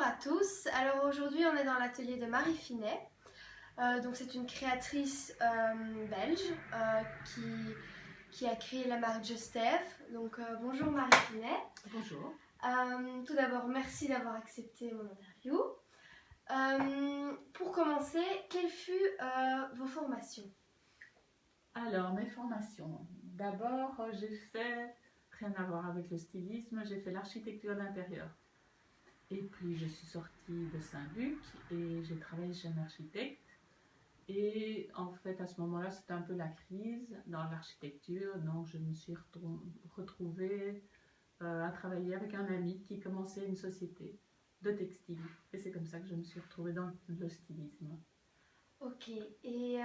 à tous, alors aujourd'hui on est dans l'atelier de Marie Finet. Donc c'est une créatrice belge qui a créé la marque Justève. Donc bonjour Marie Finet. Bonjour. Tout d'abord merci d'avoir accepté mon interview. Pour commencer, quelles furent vos formations? Alors, mes formations. D'abord, j'ai fait, rien à voir avec le stylisme, j'ai fait l'architecture d'intérieur. Et puis, je suis sortie de Saint-Luc et j'ai travaillé chez un architecte. Et en fait, à ce moment-là, c'était un peu la crise dans l'architecture. Donc, je me suis retrouvée à travailler avec un ami qui commençait une société de textile. Et c'est comme ça que je me suis retrouvée dans le stylisme. Ok, et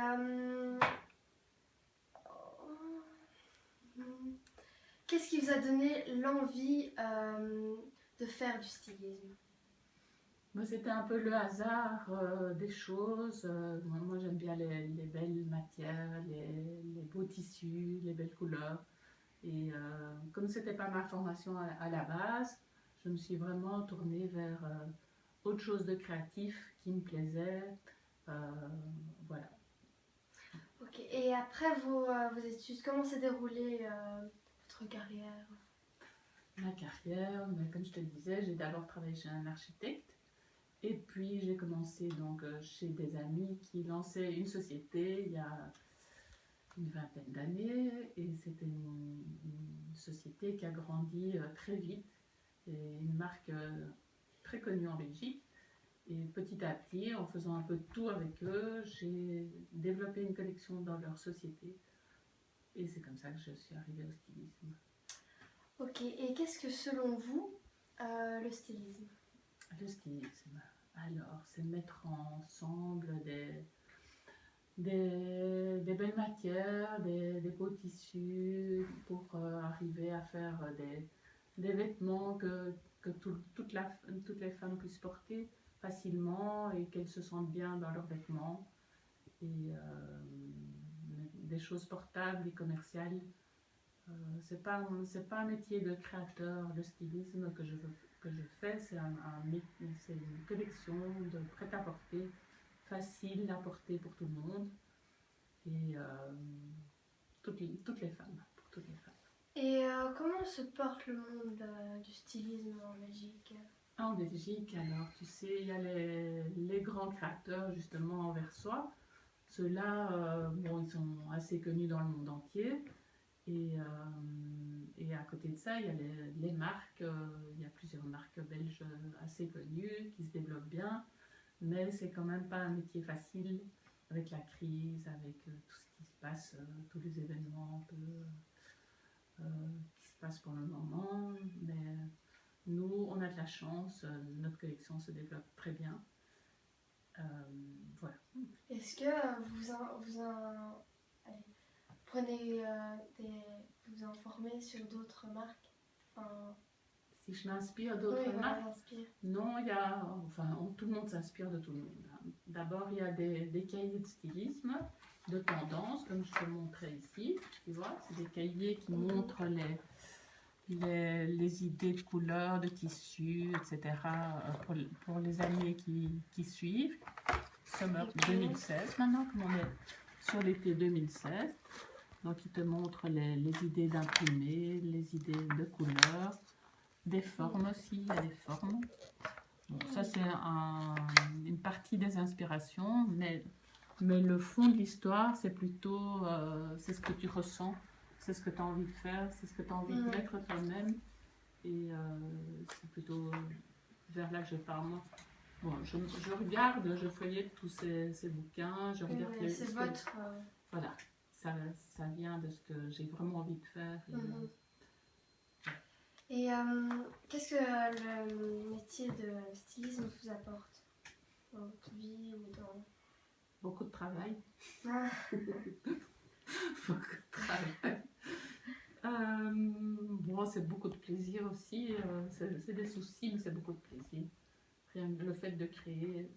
qu'est-ce qui vous a donné l'envie de faire du stylisme? C'était un peu le hasard des choses. Moi, j'aime bien les belles matières, les beaux tissus, les belles couleurs. Et comme ce n'était pas ma formation à la base, je me suis vraiment tournée vers autre chose de créatif qui me plaisait. Voilà. Ok, et après vos études, comment s'est déroulée votre carrière? Ma carrière, mais comme je te le disais, j'ai d'abord travaillé chez un architecte. Et puis j'ai commencé donc chez des amis qui lançaient une société il y a une vingtaine d'années et c'était une société qui a grandi très vite et une marque très connue en Belgique. Et petit à petit, en faisant un peu de tout avec eux, j'ai développé une collection dans leur société et c'est comme ça que je suis arrivée au stylisme. Ok, et qu'est-ce que selon vous le stylisme? Le stylisme, alors c'est mettre ensemble des belles matières, des beaux tissus pour arriver à faire des vêtements que toutes les femmes puissent porter facilement et qu'elles se sentent bien dans leurs vêtements. Et des choses portables et commerciales. C'est pas un métier de créateur, le stylisme que je fais, c'est une collection de prêt-à-porter facile à porter pour tout le monde et toutes les femmes, pour toutes les femmes. Et comment se porte le monde du stylisme en Belgique? En Belgique, alors tu sais, il y a les grands créateurs justement envers soi. Ceux-là, bon, ils sont assez connus dans le monde entier. Et à côté de ça, il y a les marques. Il y a plusieurs marques belges assez connues qui se développent bien. Mais c'est quand même pas un métier facile avec la crise, avec tout ce qui se passe, tous les événements un peu qui se passent pour le moment. Mais nous, on a de la chance, notre collection se développe très bien. Voilà. Est-ce que prenez vous informez sur d'autres marques? Si je m'inspire d'autres marques, non, il y a, tout le monde s'inspire de tout le monde. D'abord, il y a des cahiers de stylisme, de tendance, comme je te montrais ici. Tu vois, c'est des cahiers qui montrent les idées de couleurs, de tissus, etc. Pour les années qui suivent. Summer 2016, maintenant, comme on est sur l'été 2016. Donc, il te montre les idées d'imprimés, les idées de couleurs. Des formes aussi, il y a des formes. Bon, ça c'est une partie des inspirations, mais le fond de l'histoire, c'est plutôt c'est ce que tu ressens, c'est ce que tu as envie de faire, c'est ce que tu as envie de mettre toi-même. Et c'est plutôt vers là que je pars moi. Bon, je regarde, je feuillette tous ces bouquins, je regarde c'est votre... Voilà, ça vient de ce que j'ai vraiment envie de faire. Et qu'est-ce que le métier de stylisme vous apporte dans votre vie ou dans... Beaucoup de travail. Ah. Beaucoup de travail. Bon, c'est beaucoup de plaisir aussi. C'est des soucis, mais c'est beaucoup de plaisir. Rien que le fait de créer,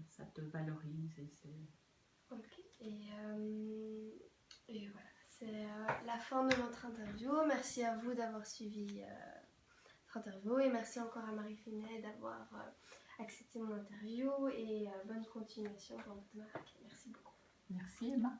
ça te valorise. Ok. Et voilà. C'est la fin de notre interview. Merci à vous d'avoir suivi notre interview et merci encore à Marie Finet d'avoir accepté mon interview et bonne continuation dans votre marque. Merci beaucoup. Merci Emma.